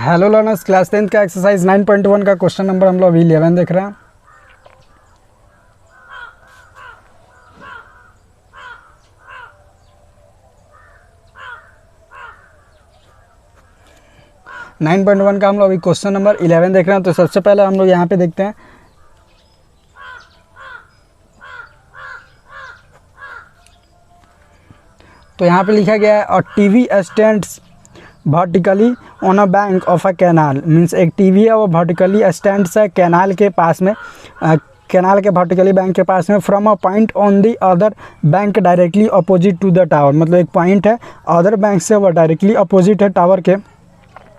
Hello learners, class 10 का exercise 9.1 का question number हम लोग अभी 11 देख रहे हैं। नाइन पॉइंट वन का हम लोग अभी क्वेश्चन नंबर 11 देख रहे हैं। तो सबसे पहले हम लोग यहाँ पे देखते हैं। तो यहाँ पे लिखा गया है और TV stands vertically on a bank of a canal. Means एक टीवी है वो वर्टिकली स्टैंड्स है कैनाल के पास में, कैनाल के वर्टिकली बैंक के पास में, from a point on the other bank directly opposite to the tower. मतलब एक पॉइंट है अदर बैंक से वो डायरेक्टली अपोजिट है टावर के।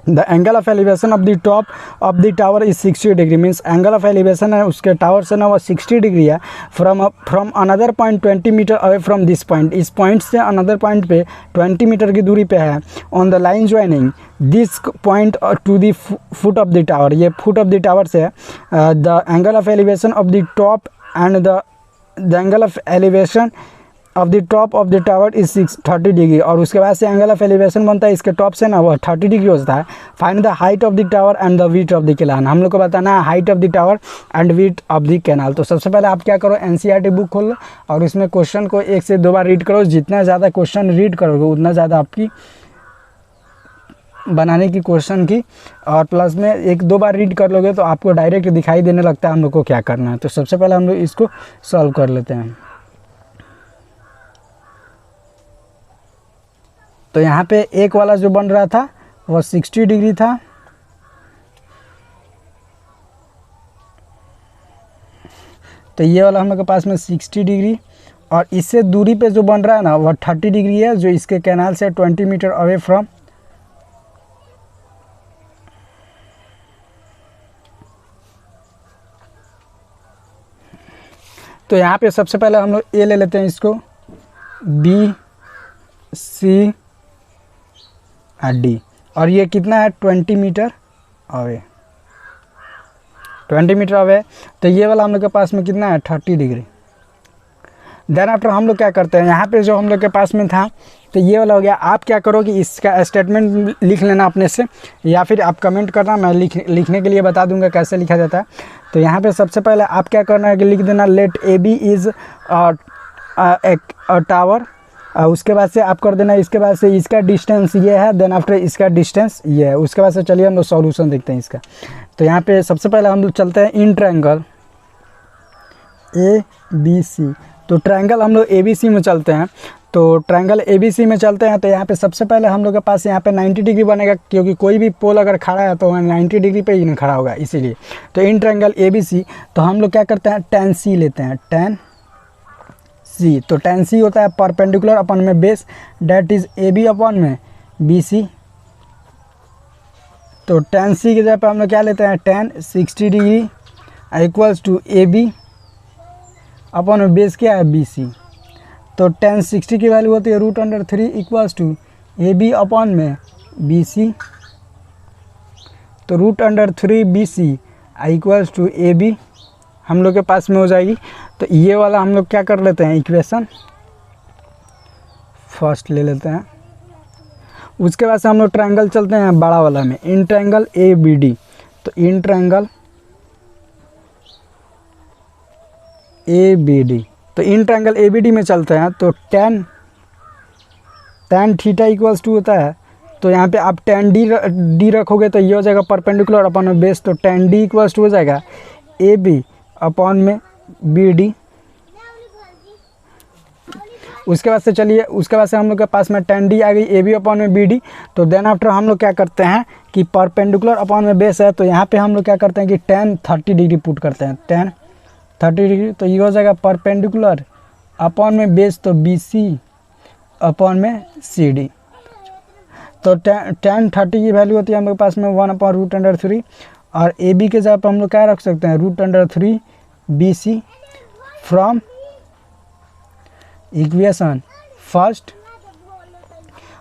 The angle of elevation of the top of the tower is 60 degree. Means angle of elevation है उसके tower से ना वो 60 डिग्री है। From another point 20 metre away from this point. इस पॉइंट से अनदर पॉइंट पे 20 मीटर की दूरी पे है। On the line joining this point two the foot of the tower. ये फुट ऑफ द टावर से the angle of elevation of the top and the angle of elevation of the top of the tower is 30 degree. और उसके बाद से angle of elevation बनता है इसके top से ना वो 30 डिग्री होता है। Find the height of the tower and the width of the canal. हम लोग को बताना है height of the tower and width of the canal. तो सबसे पहले आप क्या करो, एनसीईआरटी बुक खोल लो और इसमें क्वेश्चन को 1 से 2 बार रीड करो। जितना ज़्यादा क्वेश्चन रीड करोगे उतना ज़्यादा आपकी बनाने की क्वेश्चन की, और प्लस में 1-2 बार रीड कर लोगे तो आपको डायरेक्ट दिखाई देने लगता है हम लोग को क्या करना है। तो सबसे पहले हम लोग इसको सॉल्व कर लेते हैं। तो यहाँ पे एक वाला जो बन रहा था वो 60 डिग्री था। तो ये वाला हम लोग के पास में 60 डिग्री, और इससे दूरी पे जो बन रहा है ना वो 30 डिग्री है, जो इसके कैनाल से 20 मीटर अवे फ्रॉम। तो यहाँ पे सबसे पहले हम लोग ए ले लेते हैं, इसको बी सी डी, और ये कितना है 20 मीटर अवे, 20 मीटर अवे। तो ये वाला हम लोग के पास में कितना है 30 डिग्री। देन आफ्टर हम लोग क्या करते हैं, यहाँ पे जो हम लोग के पास में था तो ये वाला हो गया। आप क्या करो कि इसका स्टेटमेंट लिख लेना अपने से, या फिर आप कमेंट करना, मैं लिखने के लिए बता दूंगा कैसे लिखा जाता है। तो यहाँ पे सबसे पहले आप क्या करना है कि लिख देना let A B is tower. उसके बाद से आप कर देना, इसके बाद से इसका डिस्टेंस ये है, देन आफ्टर इसका डिस्टेंस ये है। उसके बाद से चलिए हम लोग सॉल्यूशन देखते हैं इसका। तो यहाँ पे सबसे पहले हम लोग चलते हैं इन ट्रायंगल ए बी सी। तो ट्रायंगल हम लोग ए बी सी में चलते हैं। तो ट्रायंगल ए बी सी में चलते हैं। तो यहाँ पे सबसे पहले हम लोग के पास यहाँ पे 90 डिग्री बनेगा, क्योंकि कोई भी पोल अगर खड़ा है तो वह 90 डिग्री पे ही नहीं खड़ा होगा, इसीलिए। तो in triangle A B C तो हम लोग क्या करते हैं, tan सी लेते हैं, tan सी। तो tan सी होता है परपेंडिकुलर अपन में base, that is A B upon में बी सी। तो tan सी की जगह पे हम लोग क्या लेते हैं, tan 60 degree equals to A B upon में बेस क्या है बी सी। तो tan 60 की वैल्यू होती है √3 equals to A B upon में बी सी। तो √3 B C equals to A B हम लोग के पास में हो जाएगी। तो ये वाला हम लोग क्या कर लेते हैं, इक्वेशन फर्स्ट ले लेते हैं। उसके बाद से हम लोग ट्रायंगल चलते हैं बड़ा वाला में, in triangle A B D. तो in triangle A B D, तो in triangle A B D में चलते हैं। तो tan थीटा इक्वल्स टू होता है, तो यहाँ पे आप tan डी रखोगे तो ये हो जाएगा परपेंडिकुलर अपन में बेस। तो tan डी इक्वल्स टू हो जाएगा ए बी अपॉन में बी डी। उसके बाद से चलिए, उसके बाद से हम लोग के पास में tan डी आ गई ए बी अपॉन में बी डी। तो देन आफ्टर हम लोग क्या करते हैं कि परपेंडिकुलर अपॉन में बेस है, तो यहाँ पे हम लोग क्या करते हैं कि tan 30 डिग्री पुट करते हैं, tan 30 डिग्री। तो ये हो जाएगा परपेंडिकुलर अपॉन में बेस, तो बी सी अपॉन में सी डी। तो tan 30 की वैल्यू होती है हम लोग के पास में 1/√3, और ए बी के जगह पर हम लोग क्या रख सकते हैं, √3 B C from equation first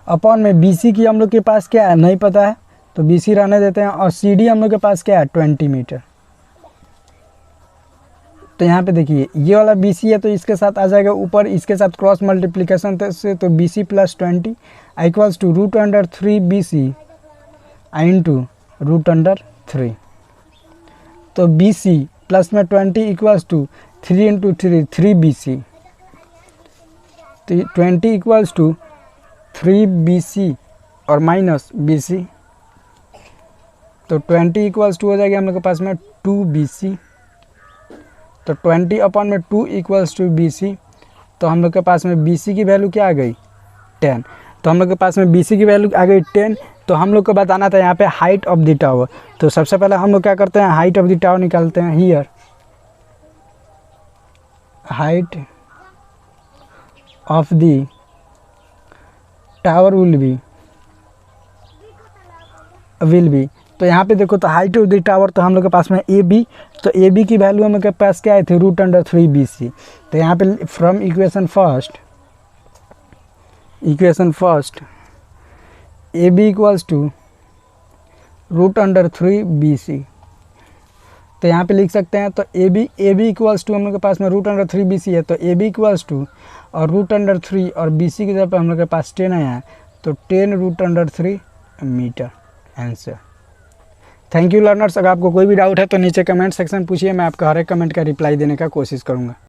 upon में बी सी की हम लोग के पास क्या है नहीं पता है, तो बी सी रहने देते हैं। और सी डी हम लोग के पास क्या है 20 मीटर। तो यहाँ पे देखिए ये वाला बी सी है तो इसके साथ आ जाएगा ऊपर, इसके साथ क्रॉस मल्टीप्लिकेशन से, तो B C + 20 equals to √3 B C into √3। तो BC प्लस में 20 इक्वल्स टू 3 × 3 3BC। तो 20 इक्वल्स टू 3BC और माइनस BC। तो 20 इक्वल्स टू हो जाएगा हम लोग के पास में 2BC। तो 20 अपॉन में 2 इक्वल्स टू BC। तो हम लोग के पास में BC की वैल्यू क्या आ गई 10। तो हम लोग के पास में BC की वैल्यू आ गई 10। तो हम लोग को बताना था यहाँ पे हाइट ऑफ द टावर। तो सबसे पहले हम लोग क्या करते हैं, हाइट ऑफ द टावर निकालते हैं। Here height of the tower will be. तो यहाँ पे देखो, तो हाइट ऑफ द टावर तो हम लोग के पास में AB। तो AB की वैल्यू हम लोग के पास क्या आई थी √3BC। तो यहाँ पे from equation first AB equals to √3BC। तो यहाँ पे लिख सकते हैं। तो AB इक्वल्स टू हम लोग के पास में √3BC है। तो AB इक्वल्स टू और √3 और BC की जगह पर हम लोग के पास 10 आया है। तो 10√3 metre answer. Thank you learners. अगर आपको कोई भी डाउट है तो नीचे कमेंट सेक्शन पूछिए, मैं आपका हर एक कमेंट का रिप्लाई देने का कोशिश करूँगा।